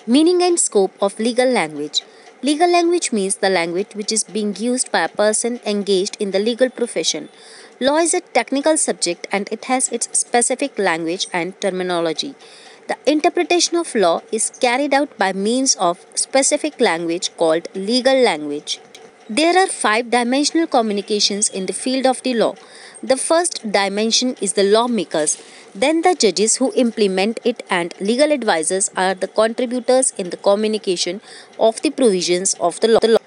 Meaning and scope of legal language. Legal language means the language which is being used by a person engaged in the legal profession. Law is a technical subject and it has its specific language and terminology. The interpretation of law is carried out by means of specific language called legal language. There are five dimensional communications in the field of the law. The first dimension is the lawmakers, then the judges who implement it, and legal advisors are the contributors in the communication of the provisions of the law.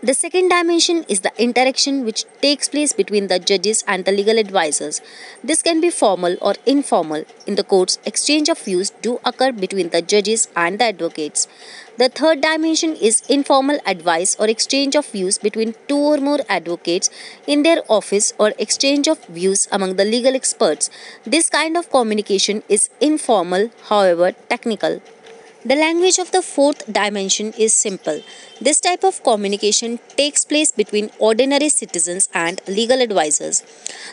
The second dimension is the interaction which takes place between the judges and the legal advisors. This can be formal or informal. In the courts, exchange of views do occur between the judges and the advocates. The third dimension is informal advice or exchange of views between two or more advocates in their office or exchange of views among the legal experts. This kind of communication is informal, however technical. The language of the fourth dimension is simple. This type of communication takes place between ordinary citizens and legal advisors.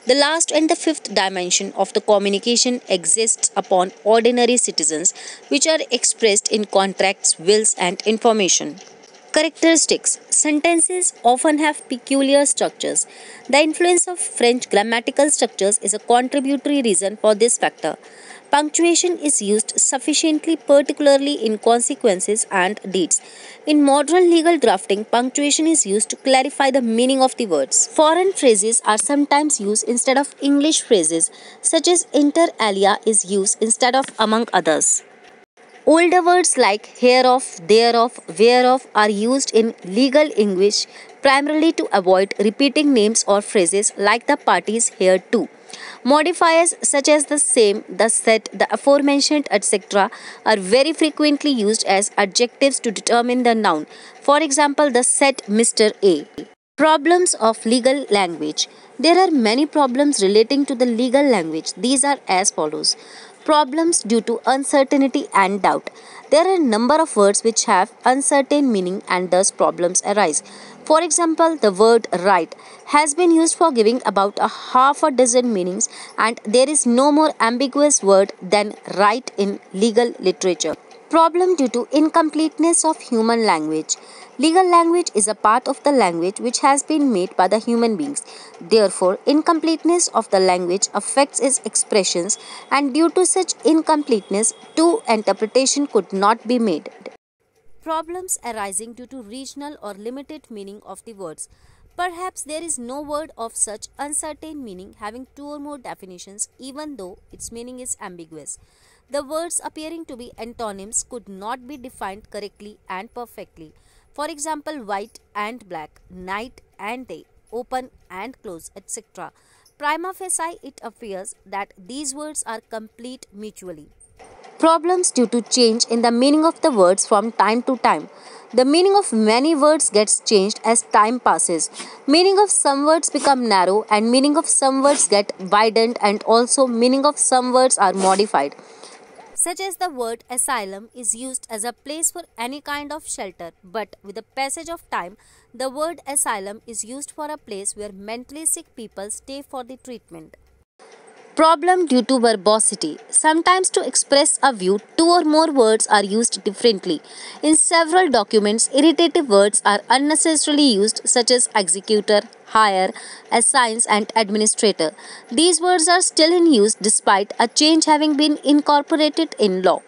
The last and the fifth dimension of the communication exists upon ordinary citizens, which are expressed in contracts, wills, and information. Characteristics. Sentences often have peculiar structures. The influence of French grammatical structures is a contributory reason for this factor. Punctuation is used sufficiently, particularly in consequences and deeds. In modern legal drafting, punctuation is used to clarify the meaning of the words. Foreign phrases are sometimes used instead of English phrases, such as inter alia is used instead of among others. Older words like hereof, thereof, whereof are used in legal English primarily to avoid repeating names or phrases like the parties hereto. Modifiers such as the same, the said, the aforementioned, etc. are very frequently used as adjectives to determine the noun. For example, the said Mr. A. Problems of legal language. There are many problems relating to the legal language. These are as follows. Problems due to uncertainty and doubt. There are a number of words which have uncertain meaning and thus problems arise. For example, the word right has been used for giving about a half a dozen meanings, and there is no more ambiguous word than right in legal literature. Problem due to incompleteness of human language. Legal language is a part of the language which has been made by the human beings. Therefore, incompleteness of the language affects its expressions, and due to such incompleteness, two interpretation could not be made. Problems arising due to regional or limited meaning of the words. Perhaps there is no word of such uncertain meaning having two or more definitions, even though its meaning is ambiguous. The words appearing to be antonyms could not be defined correctly and perfectly. For example, white and black, night and day, open and close, etc. Prima facie, it appears that these words are complete mutually. Problems due to change in the meaning of the words from time to time. The meaning of many words gets changed as time passes. Meaning of some words become narrow and meaning of some words get widened, and also meaning of some words are modified. Such as the word asylum is used as a place for any kind of shelter, but with the passage of time, the word asylum is used for a place where mentally sick people stay for the treatment. Problem due to verbosity. Sometimes to express a view, two or more words are used differently. In several documents, irritative words are unnecessarily used, such as executor, hire, assigns, and administrator. These words are still in use despite a change having been incorporated in law.